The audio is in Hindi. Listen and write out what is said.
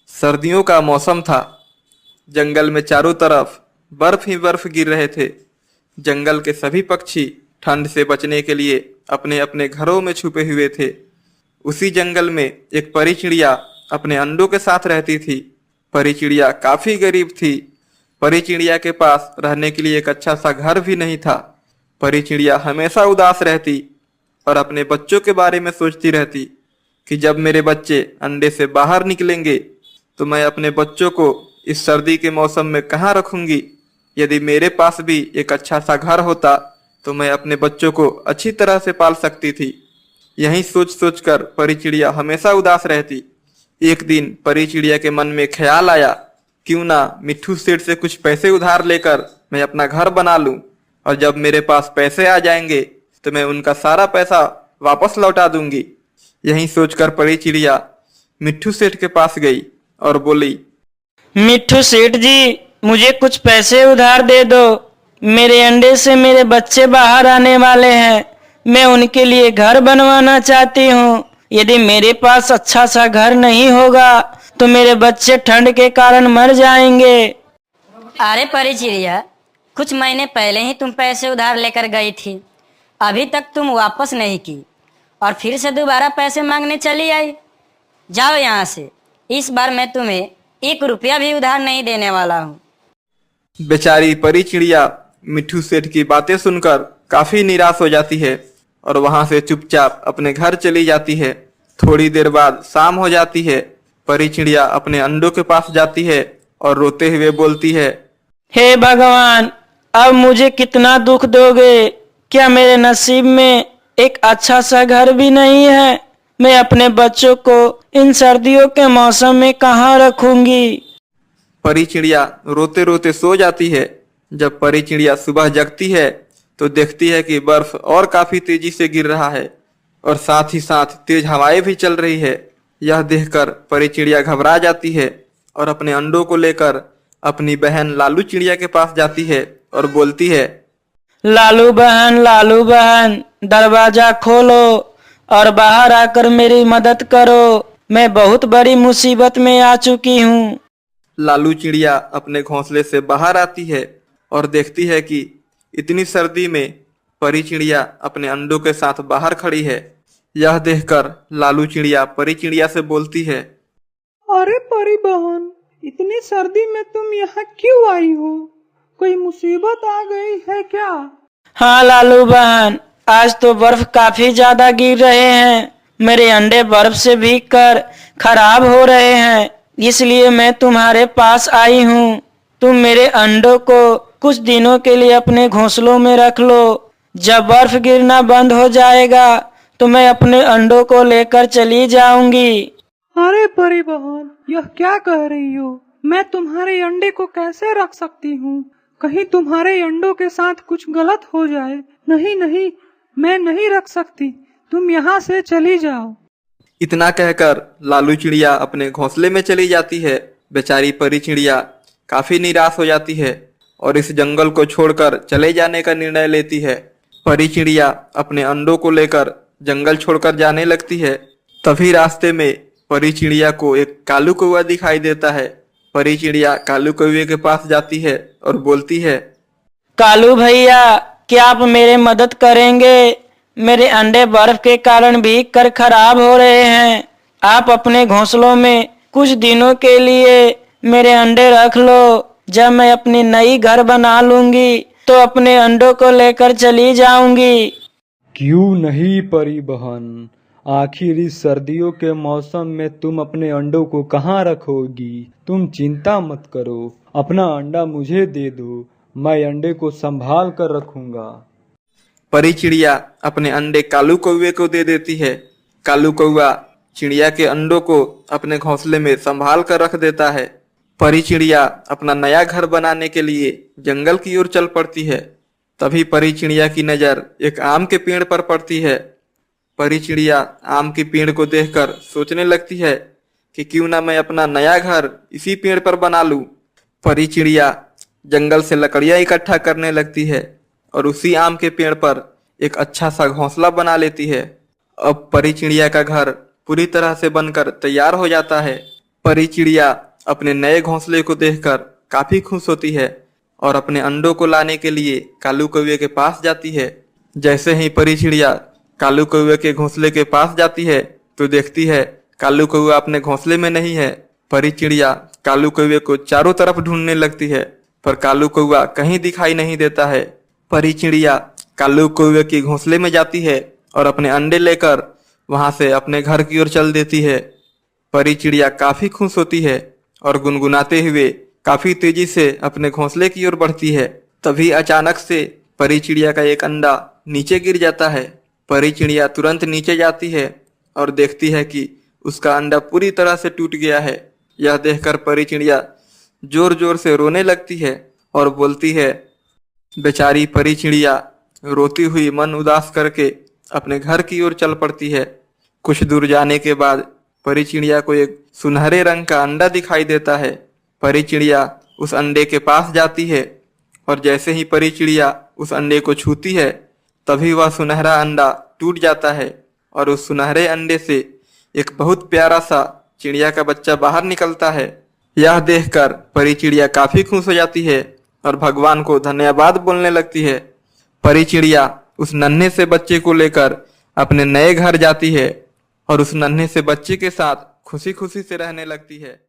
सर्दियों का मौसम था। जंगल में चारों तरफ बर्फ ही बर्फ गिर रहे थे। जंगल के सभी पक्षी ठंड से बचने के लिए अपने अपने घरों में छुपे हुए थे। उसी जंगल में एक परी चिड़िया अपने अंडों के साथ रहती थी। परी चिड़िया काफी गरीब थी। परी चिड़िया के पास रहने के लिए एक अच्छा सा घर भी नहीं था। परी चिड़िया हमेशा उदास रहती और अपने बच्चों के बारे में सोचती रहती कि जब मेरे बच्चे अंडे से बाहर निकलेंगे तो मैं अपने बच्चों को इस सर्दी के मौसम में कहाँ रखूंगी। यदि मेरे पास भी एक अच्छा सा घर होता तो मैं अपने बच्चों को अच्छी तरह से पाल सकती थी। यही सोच सोच कर परी चिड़िया हमेशा उदास रहती। एक दिन परी चिड़िया के मन में ख्याल आया, क्यों ना मिट्ठू सेठ से कुछ पैसे उधार लेकर मैं अपना घर बना लूं, और जब मेरे पास पैसे आ जाएंगे तो मैं उनका सारा पैसा वापस लौटा दूंगी। यही सोचकर परी चिड़िया मिट्ठू सेठ के पास गई और बोली, मिट्ठू सेठ जी, मुझे कुछ पैसे उधार दे दो। मेरे अंडे से मेरे बच्चे बाहर आने वाले हैं। मैं उनके लिए घर बनवाना चाहती हूँ। यदि मेरे पास अच्छा सा घर नहीं होगा तो मेरे बच्चे ठंड के कारण मर जाएंगे। अरे परी चिड़िया, कुछ महीने पहले ही तुम पैसे उधार लेकर गई थी। अभी तक तुम वापस नहीं की और फिर से दोबारा पैसे मांगने चली आई। जाओ यहाँ से। इस बार मैं तुम्हें 1 रुपया भी उधार नहीं देने वाला हूँ। बेचारी परी चिड़िया मिट्ठू सेठ की बातें सुनकर काफी निराश हो जाती है और वहां से चुपचाप अपने घर चली जाती है। थोड़ी देर बाद शाम हो जाती है। परी चिड़िया अपने अंडों के पास जाती है और रोते हुए बोलती है, हे भगवान, अब मुझे कितना दुख दोगे। क्या मेरे नसीब में एक अच्छा सा घर भी नहीं है? मैं अपने बच्चों को इन सर्दियों के मौसम में कहाँ रखूंगी। परी चिड़िया रोते रोते सो जाती है। जब परी चिड़िया सुबह जगती है तो देखती है कि बर्फ और काफी तेजी से गिर रहा है और साथ ही साथ तेज हवाएं भी चल रही है। यह देखकर परी चिड़िया घबरा जाती है और अपने अंडों को लेकर अपनी बहन लालू चिड़िया के पास जाती है और बोलती है, लालू बहन, दरवाजा खोलो और बाहर आकर मेरी मदद करो। मैं बहुत बड़ी मुसीबत में आ चुकी हूँ। लालू चिड़िया अपने घोंसले से बाहर आती है और देखती है कि इतनी सर्दी में परी चिड़िया अपने अंडों के साथ बाहर खड़ी है। यह देखकर लालू चिड़िया परी चिड़िया से बोलती है, अरे परी बहन, इतनी सर्दी में तुम यहाँ क्यों आई हो? कोई मुसीबत आ गई है क्या? हाँ लालू बहन, आज तो बर्फ काफी ज्यादा गिर रहे हैं। मेरे अंडे बर्फ से भीग कर खराब हो रहे हैं, इसलिए मैं तुम्हारे पास आई हूँ। तुम मेरे अंडों को कुछ दिनों के लिए अपने घोंसलों में रख लो। जब बर्फ गिरना बंद हो जाएगा तो मैं अपने अंडों को लेकर चली जाऊंगी। अरे परी बहन, यह क्या कह रही हो? मैं तुम्हारे अंडे को कैसे रख सकती हूँ? कहीं तुम्हारे अंडों के साथ कुछ गलत हो जाए। नहीं नहीं, मैं नहीं रख सकती। तुम यहाँ से चली जाओ। इतना कहकर लालू चिड़िया अपने घोंसले में चली जाती है। बेचारी परी चिड़िया काफी निराश हो जाती है और इस जंगल को छोड़कर चले जाने का निर्णय लेती है। परी चिड़िया अपने अंडों को लेकर जंगल छोड़कर जाने लगती है। तभी रास्ते में परी चिड़िया को एक कालू कौवा दिखाई देता है। परी चिड़िया कालू कौवे के पास जाती है और बोलती है, कालू भैया, क्या आप मेरे मदद करेंगे? मेरे अंडे बर्फ के कारण भीग कर खराब हो रहे हैं। आप अपने घोंसलों में कुछ दिनों के लिए मेरे अंडे रख लो। जब मैं अपनी नई घर बना लूंगी तो अपने अंडों को लेकर चली जाऊंगी। क्यों नहीं परी बहन, आखिर इस सर्दियों के मौसम में तुम अपने अंडों को कहाँ रखोगी? तुम चिंता मत करो, अपना अंडा मुझे दे दो, मैं अंडे को संभाल कर रखूंगा। परी चिड़िया अपने अंडे कालू कौवे को दे देती है। कालू कौवा चिड़िया के अंडों को अपने घोंसले में संभाल कर रख देता है। परी चिड़िया अपना नया घर बनाने के लिए जंगल की ओर चल पड़ती है। तभी परी चिड़िया की नजर एक आम के पेड़ पर पड़ती है। परी चिड़िया आम के पेड़ को देखकर सोचने लगती है कि क्यों ना मैं अपना नया घर इसी पेड़ पर बना लूं। परी चिड़िया जंगल से लकड़ियां इकट्ठा करने लगती है और उसी आम के पेड़ पर एक अच्छा सा घोंसला बना लेती है। अब परी चिड़िया का घर पूरी तरह से बनकर तैयार हो जाता है। परी चिड़िया अपने नए घोंसले को देखकर काफी खुश होती है और अपने अंडों को लाने के लिए कालू कौवे के पास जाती है। जैसे ही परी चिड़िया कालू कौवे के घोंसले के पास जाती है तो देखती है कालू कौवा अपने घोंसले में नहीं है। परी चिड़िया कालू कौवे को चारों तरफ ढूंढने लगती है पर कालू कौवा कहीं दिखाई नहीं देता है। परी चिड़िया कालू कौवे के घोंसले में जाती है और अपने अंडे लेकर वहां से अपने घर की ओर चल देती है। परी चिड़िया काफी खुश होती है और गुनगुनाते हुए काफी तेजी से अपने घोंसले की ओर बढ़ती है। तभी अचानक से परी चिड़िया का एक अंडा नीचे गिर जाता है। परी चिड़िया तुरंत नीचे जाती है और देखती है कि उसका अंडा पूरी तरह से टूट गया है। यह देखकर परी चिड़िया जोर जोर से रोने लगती है और बोलती है, बेचारी परी चिड़िया रोती हुई मन उदास करके अपने घर की ओर चल पड़ती है। कुछ दूर जाने के बाद परी चिड़िया को एक सुनहरे रंग का अंडा दिखाई देता है। परी चिड़िया उस अंडे के पास जाती है और जैसे ही परी चिड़िया उस अंडे को छूती है तभी वह सुनहरा अंडा टूट जाता है और उस सुनहरे अंडे से एक बहुत प्यारा सा चिड़िया का बच्चा बाहर निकलता है। यह देखकर परी चिड़िया काफी खुश हो जाती है और भगवान को धन्यवाद बोलने लगती है। परी चिड़िया उस नन्हे से बच्चे को लेकर अपने नए घर जाती है और उस नन्हे से बच्चे के साथ खुशी खुशी से रहने लगती है।